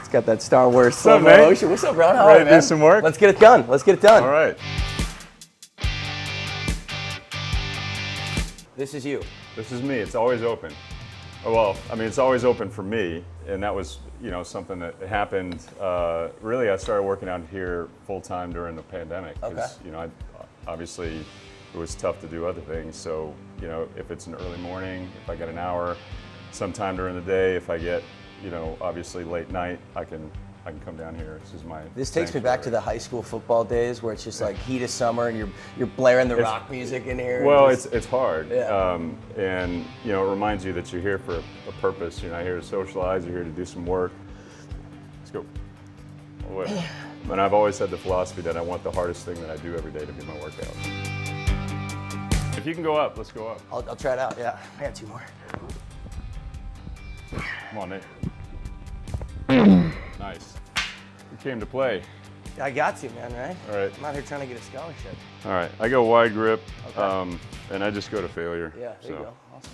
It's got that Star Wars What's up, slow mate? motion. What's up, Ron? How Ready are you, to man? do some work? Let's get it done. Let's get it done. All right. This is you. This is me. It's always open. Oh, well, I mean, it's always open for me, and that was, something that happened. Really, I started working out here full time during the pandemic because, obviously, it was tough to do other things. So, if it's an early morning, if I get an hour, sometime during the day, if I get, obviously late night, I can come down here. This takes me back to the high school football days where it's just like heat of summer and you're blaring the rock music in here. Well, it's hard. Yeah. And it reminds you that you're here for a purpose. You're not here to socialize, you're here to do some work. Let's go. All the way. And I've always had the philosophy that I want the hardest thing that I do every day to be my workout. If you can go up, let's go up. I'll try it out, yeah. I got 2 more. Come on, Nate. Nice. You came to play. I got to, man, right? All right. I'm out here trying to get a scholarship. All right. I go wide grip, Okay. and I just go to failure. Yeah, there you go. Awesome.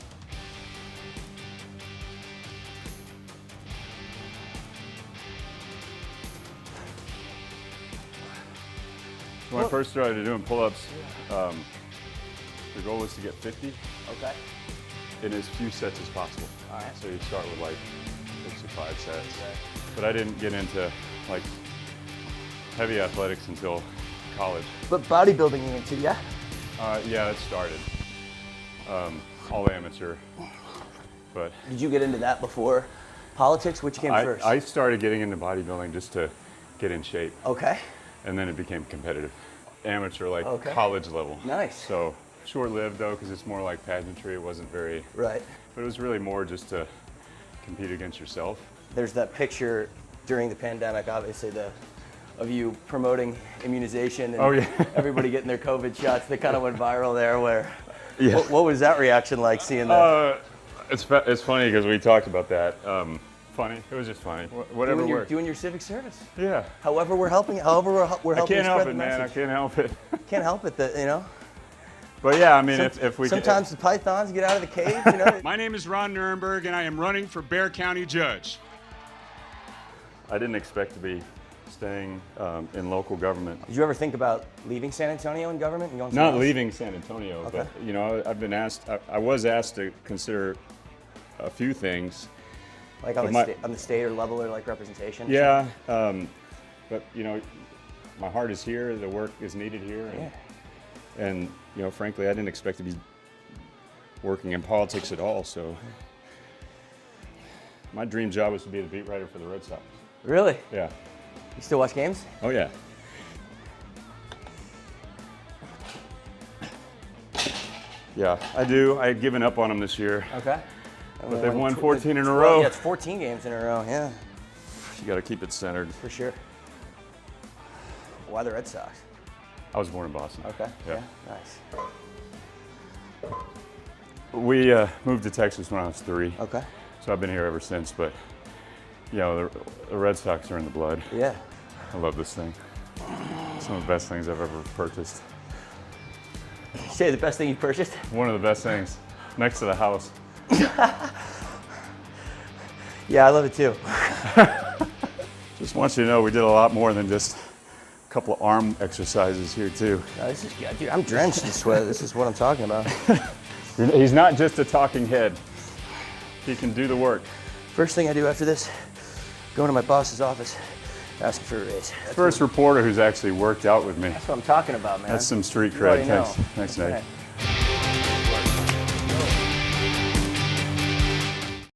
So when I first started doing pull-ups, the goal was to get 50 Okay. in as few sets as possible. All right. So you start with like 65 sets. Okay. But I didn't get into like heavy athletics until college. But bodybuilding you into, yeah? Yeah, it started. All amateur. But Did you get into that before politics? Which came first? I started getting into bodybuilding just to get in shape. Okay. And then it became competitive. Amateur, like Okay. college level. Nice. So short-lived though, because it's more like pageantry. It wasn't very, Right. but it was really more just to compete against yourself. There's that picture during the pandemic, obviously, of you promoting immunization and Oh, yeah. everybody getting their COVID shots. They kind of went viral there. Where, Yeah. what was that reaction like seeing that? It's funny because we talked about that. Funny. It was just funny. Whatever worked. Doing your civic service. Yeah. However we're helping. However we're I helping can't help spread it, the man. I message. can't help it. Can't help it that But yeah, I mean, if we sometimes the pythons get out of the cage. My name is Ron Nirenberg, and I am running for Bexar County Judge. I didn't expect to be staying in local government. Did you ever think about leaving San Antonio in government and going Not somewhere else? leaving San Antonio, Okay. but I've been asked. I was asked to consider a few things. Like on But the state or level or like representation? Yeah, but my heart is here. The work is needed here, and frankly, I didn't expect to be working in politics at all. So, my dream job was to be the beat writer for the Red Sox. Really? Yeah. You still watch games? Oh yeah. Yeah, I do. I had given up on them this year. Okay. But they've won 14 in a row. Yeah, it's 14 games in a row, yeah. You got to keep it centered. For sure. Why the Red Sox? I was born in Boston. Okay. Yeah. Nice. We moved to Texas when I was 3. Okay. So I've been here ever since. But the Red Sox are in the blood. Yeah. I love this thing. Some of the best things I've ever purchased. Say the best thing you purchased? One of the best things, next to the house. Yeah, I love it too. Just want you to know we did a lot more than just a couple of arm exercises here too. No, this is good, dude. I'm drenched in sweat. This is what I'm talking about. He's not just a talking head. He can do the work. First thing I do after this, go into my boss's office, ask him for a raise. First reporter who's actually worked out with me. That's what I'm talking about, man. That's some street You already cred. know. Thanks, That's Nate. right.